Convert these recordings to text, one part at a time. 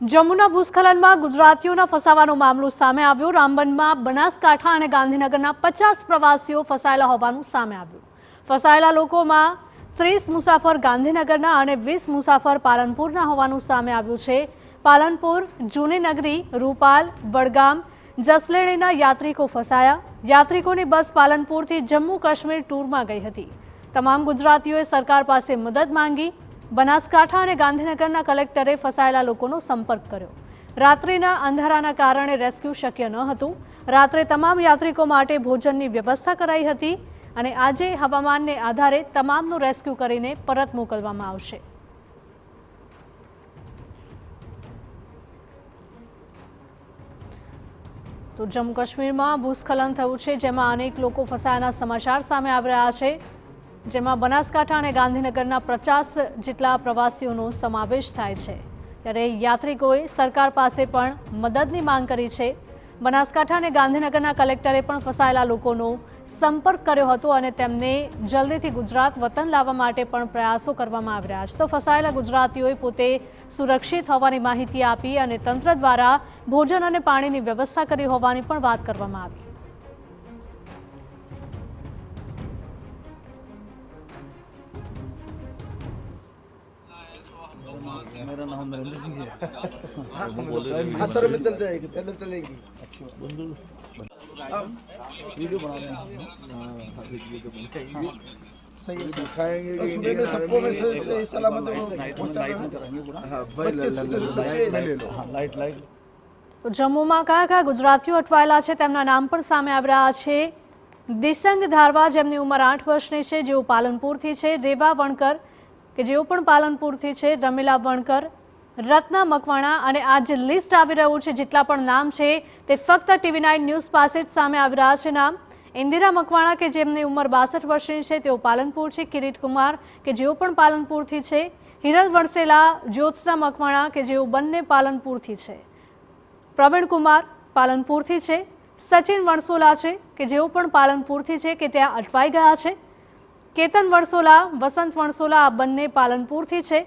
જમ્મુના ભૂસ્ખલનમાં ગુજરાતીઓના ફસાવાનો મામલો સામે આવ્યો। રામબનમાં બનાસકાંઠા અને ગાંધીનગરના 50 પ્રવાસીઓ ફસાયેલા હોવાનું સામે આવ્યું। ફસાયેલા લોકોમાં 30 મુસાફર ગાંધીનગરના અને 20 મુસાફર પાલનપુરના હોવાનું સામે આવ્યું છે। પાલનપુર, જૂની નગરી, રૂપાલ, વડગામ, જસલેણીના યાત્રિકો ફસાયા। યાત્રિકોની બસ પાલનપુરથી જમ્મુ કાશ્મીર ટૂરમાં ગઈ હતી। તમામ ગુજરાતીઓએ સરકાર પાસે મદદ માંગી। બનાસકાંઠા અને ગાંધીનગરના કલેક્ટરે ફસાયેલા લોકોનો સંપર્ક કર્યો। રાત્રિના અંધારાના કારણે રેસ્ક્યુ શક્ય ન હતું। રાત્રે તમામ યાત્રિકો માટે ભોજનની વ્યવસ્થા કરાઈ હતી અને આજે હવામાનને આધારે તમામનું રેસ્ક્યુ કરીને પરત મોકલવામાં આવશે। તો જમ્મુ કાશ્મીરમાં ભૂસ્ખલન થયું છે, જેમાં અનેક લોકો ફસાયાના સમાચાર સામે આવી રહ્યા છે, જેમાં બનાસકાંઠા અને ગાંધીનગરના 50 જેટલા પ્રવાસીઓનો સમાવેશ થાય છે। ત્યારે યાત્રિકોએ સરકાર પાસે પણ મદદની માંગ કરી છે। બનાસકાંઠા અને ગાંધીનગરના કલેક્ટરે પણ ફસાયેલા લોકોનો સંપર્ક કર્યો હતો અને તેમને જલ્દીથી ગુજરાત વતન લાવવા માટે પણ પ્રયાસો કરવામાં આવી રહ્યા છે। તો ફસાયેલા ગુજરાતીઓએ પોતે સુરક્ષિત હોવાની માહિતી આપી અને તંત્ર દ્વારા ભોજન અને પાણીની વ્યવસ્થા કરી હોવાની પણ વાત કરવામાં આવી। मेरा नाम नरेंद्र सिंह है। हाँ सर, में चलते जाएंगे, पैदल चलेंगे। अच्छी बात, वीडियो बना रहे हैं। सही है, दिखाएंगे और सुबह में सबको में सही सलामत लाइट में कराएंगे पूरा। बच्चे ले लो। हाँ, लाइट તો જમ્મુમાં કયા કયા ગુજરાતીઓ અટવાયેલા છે તેમના નામ પણ સામે આવી રહ્યા છે। દિસંગ ધારવા, જેમની ઉંમર 8 વર્ષની છે, જેઓ પાલનપુરથી છે। રેવા વણકર, કે જેઓ પણ પાલનપુરથી છે। રમીલા વણકર, રત્ના મકવાણા, અને આ જે લિસ્ટ આવી રહ્યું છે, જેટલા પણ નામ છે તે ફક્ત TV9 ન્યૂઝ પાસે જ સામે આવી રહ્યા છે નામ। ઇન્દિરા મકવાણા, કે જેમની ઉંમર 62 વર્ષની છે, તેઓ પાલનપુર છે। કિરીટ કુમાર, કે જેઓ પણ પાલનપુરથી છે। હિરલ વણસેલા, જ્યોત્સના મકવાણા, કે જેઓ બંને પાલનપુરથી છે। પ્રવીણ કુમાર પાલનપુરથી છે। સચિન વણસોલા છે, કે જેઓ પણ પાલનપુરથી છે, કે ત્યાં અટવાઈ ગયા છે। કેતન વણસોલા, વસંત વણસોલા, આ બંને પાલનપુરથી છે।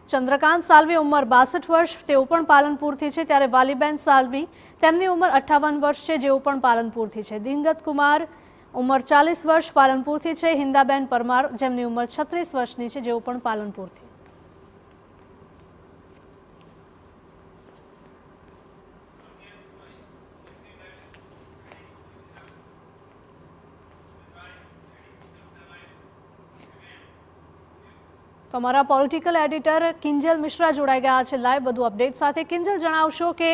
ચંદ્રકાંત સાલ્વી, ઉંમર 62 વર્ષ, તેઓ પણ પાલનપુરથી છે। ત્યારે વાલીબેન સાલ્વી, તેમની ઉંમર 58 વર્ષ છે, જેઓ પણ પાલનપુરથી છે। દિંગત કુમાર, ઉંમર 40 વર્ષ, પાલનપુરથી છે। હિંદાબેન પરમાર, જેમની ઉંમર 36 વર્ષની છે, જેઓ પણ પાલનપુરથી। તો અમારા પોલિટિકલ એડિટર કિંજલ મિશ્રા જોડાઈ ગયા છે લાઈવ વધુ અપડેટ સાથે। કિંજલ, જણાવશો કે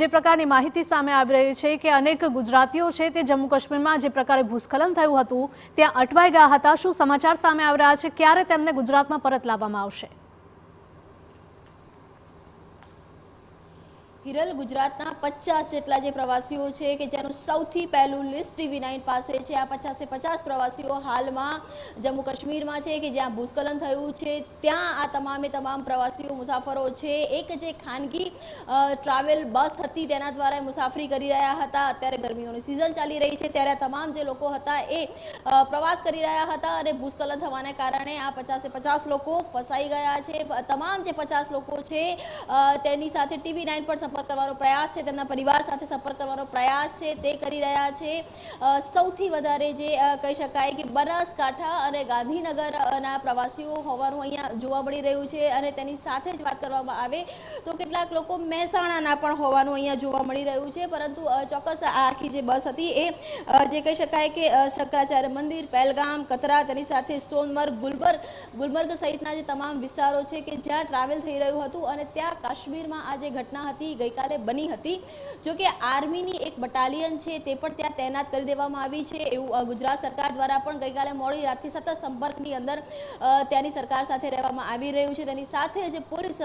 જે પ્રકારની માહિતી સામે આવી રહી છે કે અનેક ગુજરાતીઓ છે તે જમ્મુ કાશ્મીરમાં જે પ્રકારે ભૂસ્ખલન થયું હતું ત્યાં અટવાઈ ગયા હતા, શું સમાચાર સામે આવી રહ્યા છે? ક્યારે તેમને ગુજરાતમાં પરત લાવવામાં આવશે? હિરલ, ગુજરાતના 50 જેટલા જે પ્રવાસીઓ છે કે જેનું સૌથી પહેલું લિસ્ટ TV9 પાસે છે। આ 50 પ્રવાસીઓ હાલમાં જમ્મુ કાશ્મીરમાં છે કે જ્યાં ભૂસ્ખલન થયું છે ત્યાં આ તમામે તમામ પ્રવાસીઓ મુસાફરો છે એક જે ખાનગી ટ્રાવેલ બસ હતી તેના દ્વારા મુસાફરી કરી રહ્યા હતા। અત્યારે ગરમીઓની સિઝન ચાલી રહી છે ત્યારે તમામ જે લોકો હતા એ પ્રવાસ કરી રહ્યા હતા અને ભૂસ્ખલન થવાને કારણે આ 50 લોકો ફસાઈ ગયા છે। તમામ જે 50 લોકો છે તેની સાથે TV9 પર સંપર્ક કરવાનો પ્રયાસ છે, તેમના પરિવાર સાથે સંપર્ક કરવાનો પ્રયાસ છે તે કરી રહ્યા છે। સૌથી વધારે જે કહી શકાય કે બનાસકાંઠા અને ગાંધીનગરના પ્રવાસીઓ હોવાનું અહીંયા જોવા મળી રહ્યું છે અને તેની સાથે જ વાત કરવામાં આવે તો કેટલાક લોકો મહેસાણાના પણ હોવાનું અહીંયા જોવા મળી રહ્યું છે। પરંતુ ચોક્કસ આખી જે બસ હતી એ જે કહી શકાય કે શંકરાચાર્ય મંદિર, પહેલગામ, કતરા, તેની સાથે સોનમર્ગ, ગુલમર્ગ સહિતના જે તમામ વિસ્તારો છે કે જ્યાં ટ્રાવેલ થઈ રહ્યું હતું અને ત્યાં કાશ્મીરમાં આ જે ઘટના હતી ગઈકાલે બની હતી। જો કે આર્મીની એક બટાલિયન છે તે પણ ત્યાં તૈનાત કરી દેવામાં આવી છે એવું ગુજરાત સરકાર દ્વારા પણ ગઈકાલે મોડી રાતથી સતત સંપર્કની અંદર ત્યાંની સરકાર સાથે રહેવામાં આવી રહ્યું છે। તેની સાથે જે પોલીસ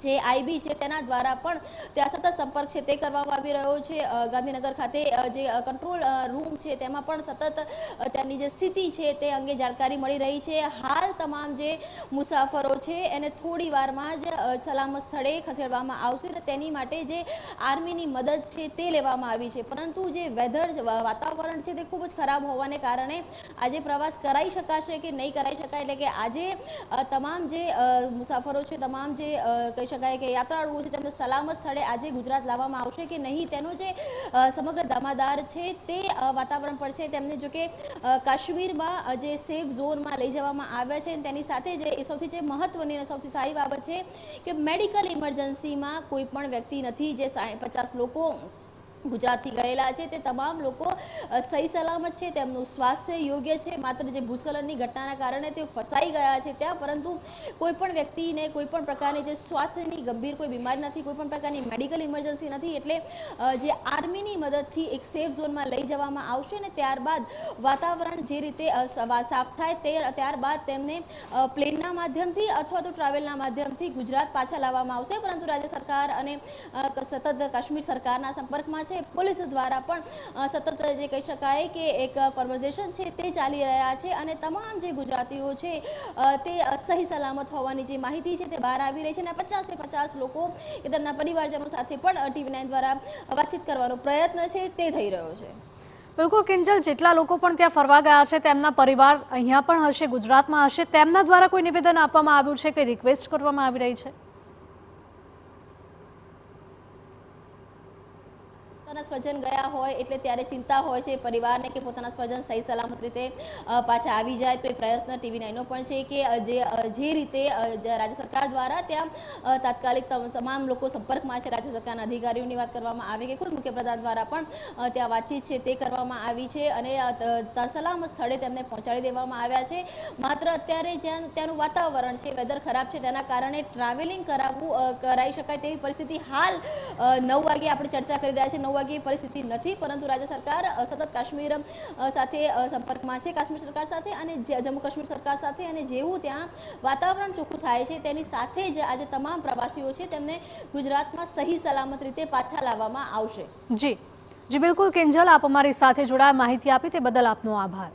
જે IB છે તેના દ્વારા પણ ત્યાં સતત સંપર્ક છે તે કરવામાં આવી રહ્યો છે। ગાંધીનગર ખાતે જે કંટ્રોલ રૂમ છે તેમાં પણ સતત ત્યાંની જે સ્થિતિ છે તે અંગે જાણકારી મળી રહી છે। હાલ તમામ જે મુસાફરો છે એને થોડી વારમાં જ સલામત સ્થળે ખસેડવામાં આવશે અને તેની માટે જે આર્મીની મદદ છે તે લેવામાં આવી છે। પરંતુ જે વેધર વાતાવરણ છે તે ખૂબ જ ખરાબ હોવાને કારણે આજે પ્રવાસ કરાઈ શકાશે કે નહીં કરાઈ શકાય, એટલે કે આજે તમામ જે મુસાફરો છે, તમામ જે કહી શકાય કે યાત્રાળુઓ છે તેમને સલામત સ્થળે આજે ગુજરાત લાવવામાં આવશે કે નહીં તેનો જે સમગ્ર દામાદાર છે તે વાતાવરણ પર છે. તેમને જો કે કાશ્મીરમાં જે સેફ ઝોનમાં લઈ જવામાં આવ્યા છે તેની સાથે જે સૌથી જે મહત્વની અને સૌથી સારી બાબત છે કે મેડિકલ ઇમરજન્સીમાં કોઈ પણ વ્યક્તિ નથી. જે 50 લોકો ગુજરાતથી ગયેલા છે તે તમામ લોકો સહી સલામત છે, તેમનું સ્વાસ્થ્ય યોગ્ય છે. માત્ર જે ભૂસ્ખલનની ઘટનાના કારણે તેઓ ફસાઈ ગયા છે ત્યાં, પરંતુ કોઈ પણ વ્યક્તિને કોઈ પણ પ્રકારની જે સ્વાસ્થ્યની ગંભીર કોઈ બીમારી નથી, કોઈ પણ પ્રકારની મેડિકલ ઇમરજન્સી નથી. એટલે જે આર્મીની મદદથી એક સેફ ઝોનમાં લઈ જવામાં આવશે અને ત્યારબાદ વાતાવરણ જે રીતે સાફ થાય ત્યારબાદ તેમને પ્લેનના માધ્યમથી અથવા તો ટ્રાવેલના માધ્યમથી ગુજરાત પાછા લાવવામાં આવશે. પરંતુ રાજ્ય સરકાર અને સતત કાશ્મીર સરકારના સંપર્કમાં છે. પોલીસ દ્વારા પણ સતત જે કહી શકાય કે એક કન્વર્ઝેશન છે તે ચાલી રહ્યા છે અને તમામ જે ગુજરાતીઓ છે તે સહી સલામત હોવાની જે માહિતી છે તે બહાર આવી રહી છે અને 50 લોકો કે તેમના પરિવારજનો સાથે પણ TV9 દ્વારા વાતચીત કરવાનો પ્રયત્ન છે તે થઈ રહ્યો છે. બિલકુલ કિંજલ, જેટલા લોકો પણ ત્યાં ફરવા ગયા છે તેમના પરિવાર અહીંયા પણ હશે, ગુજરાતમાં હશે, તેમના દ્વારા કોઈ નિવેદન આપવામાં આવ્યું છે કે રિક્વેસ્ટ કરવામાં આવી રહી છે? પોતાના સ્વજન ગયા હોય એટલે ત્યારે ચિંતા હોય છે પરિવારને કે પોતાના સ્વજન સહી સલામત રીતે પાછા આવી જાય. તો એ પ્રયત્ન TV9નો પણ છે કે જે રીતે રાજ્ય સરકાર દ્વારા ત્યાં તાત્કાલિક તમામ લોકો સંપર્કમાં છે. રાજ્ય સરકારના અધિકારીઓની વાત કરવામાં આવે કે ખુદ મુખ્યપ્રધાન દ્વારા પણ ત્યાં વાતચીત છે તે કરવામાં આવી છે અને સલામત સ્થળે તેમને પહોંચાડી દેવામાં આવ્યા છે. માત્ર અત્યારે જ્યાં ત્યાંનું વાતાવરણ છે, વેધર ખરાબ છે, તેના કારણે ટ્રાવેલિંગ કરાવી શકાય તેવી પરિસ્થિતિ હાલ 9 વાગે આપણે ચર્ચા કરી રહ્યા છીએ 9 વાગે પરિસ્થિતિ નથી. પરંતુ રાજ્ય સરકાર સતત કાશ્મીર સાથે સંપર્કમાં છે, કાશ્મીર સરકાર સાથે અને જમ્મુ કાશ્મીર સરકાર સાથે. અને જેવું ત્યાં વાતાવરણ ચોખ્ખું થાય છે તેની સાથે જ આજે તમામ પ્રવાસીઓ છે તેમને ગુજરાતમાં સહી સલામત રીતે પાછા લાવવામાં આવશે. જી બિલકુલ કિંજલ, આપ અમારી સાથે જોડાયા, માહિતી આપી તે બદલ આપનો આભાર.